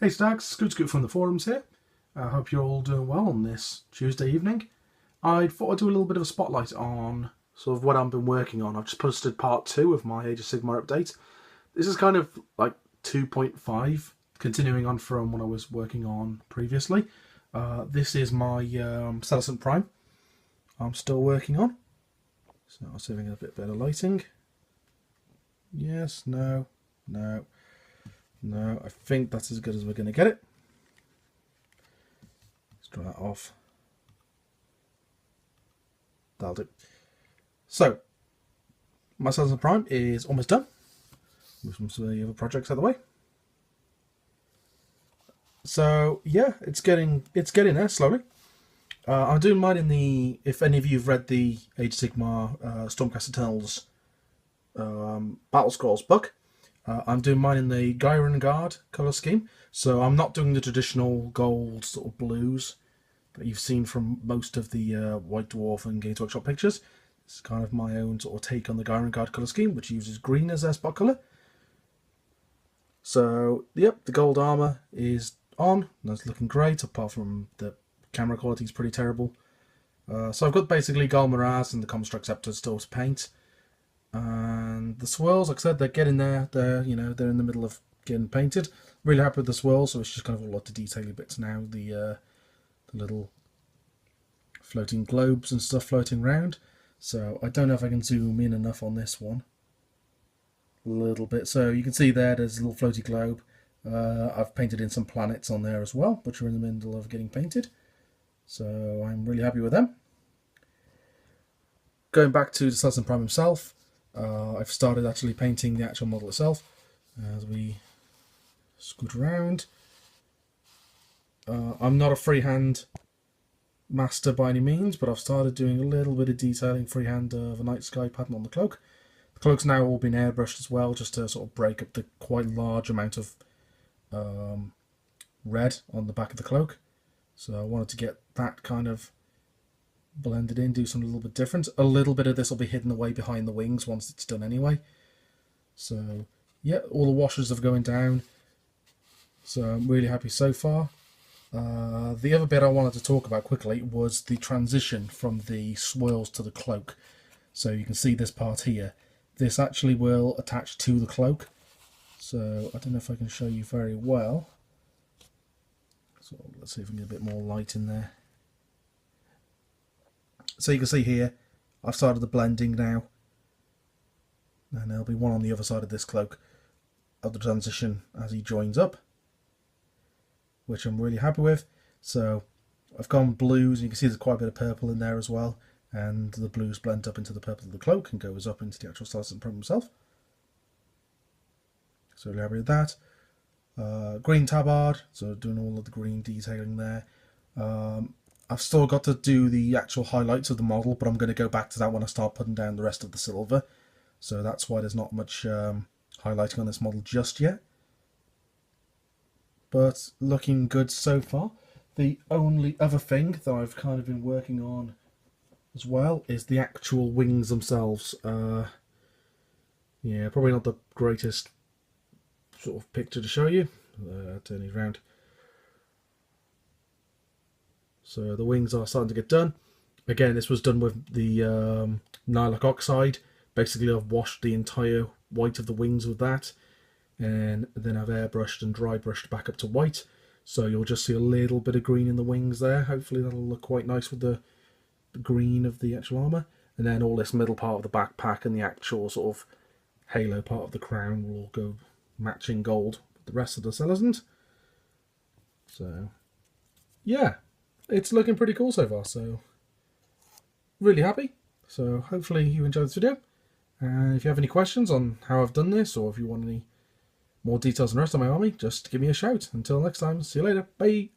Hey Stags, Scoot from the forums here. I hope you're all doing well on this Tuesday evening. I thought I'd do a little bit of a spotlight on sort of what I've been working on. I've just posted part 2 of my Age of Sigmar update. This is kind of like 2.5, continuing on from what I was working on previously. This is my Celestant Prime I'm still working on. So I'll see if I can get a bit better lighting. Yes, no, no. No, I think that's as good as we're going to get it. Let's try that off. That'll do. So, my Celestant Prime is almost done. With some of the other projects out of the way. So yeah, it's getting there slowly. I'm doing mine in the. If any of you have read the Age of Sigmar Stormcast Eternals Battle Scrolls book. I'm doing mine in the Gyron Guard colour scheme, so I'm not doing the traditional gold sort of blues that you've seen from most of the White Dwarf and Games Workshop pictures. It's kind of my own sort of take on the Gyron Guard colour scheme, which uses green as their spot colour. So, yep, the gold armour is on. That's looking great, apart from the camera quality is pretty terrible. So I've got basically Gold Miraz and the Construct Scepter still to paint. And the swirls, like I said, they're getting there. They're in the middle of getting painted. Really happy with the swirls, so it's just kind of a lot of detaily bits now. The little floating globes and stuff floating around. So I don't know if I can zoom in enough on this one. A little bit. So you can see there's a little floaty globe. I've painted in some planets on there as well, which are in the middle of getting painted. So I'm really happy with them. Going back to the Celestant Prime himself. I've started actually painting the actual model itself as we scoot around. I'm not a freehand master by any means, but I've started doing a little bit of detailing freehand of a night sky pattern on the cloak. The cloak's now all been airbrushed as well, just to sort of break up the quite large amount of red on the back of the cloak. So I wanted to get that kind of blended in, do something a little bit different. A little bit of this will be hidden away behind the wings once it's done anyway. So yeah, all the washes are going down. So I'm really happy so far. The other bit I wanted to talk about quickly was the transition from the swirls to the cloak. So you can see this part here. This actually will attach to the cloak. So I don't know if I can show you very well. So let's see if we can get a bit more light in there. So you can see here, I've started the blending now. And there'll be one on the other side of this cloak of the transition as he joins up, which I'm really happy with. So I've gone blues, you can see there's quite a bit of purple in there as well. And the blues blend up into the purple of the cloak and goes up into the actual Celestant Prime himself. So really happy with that. Green tabard, so doing all of the green detailing there. I've still got to do the actual highlights of the model, but I'm going to go back to that when I start putting down the rest of the silver. So that's why there's not much highlighting on this model just yet. But looking good so far. The only other thing that I've kind of been working on as well is the actual wings themselves. Yeah, probably not the greatest sort of picture to show you. Turn it around. So the wings are starting to get done. Again, this was done with the Nylock Oxide. Basically, I've washed the entire white of the wings with that. And then I've airbrushed and dry brushed back up to white. So you'll just see a little bit of green in the wings there. Hopefully that'll look quite nice with the green of the actual armour. And then all this middle part of the backpack and the actual sort of halo part of the crown will all go matching gold with the rest of the Celestant. So, yeah. It's looking pretty cool so far, so really happy. So hopefully you enjoyed this video. And if you have any questions on how I've done this, or if you want any more details on the rest of my army, just give me a shout. Until next time, see you later. Bye.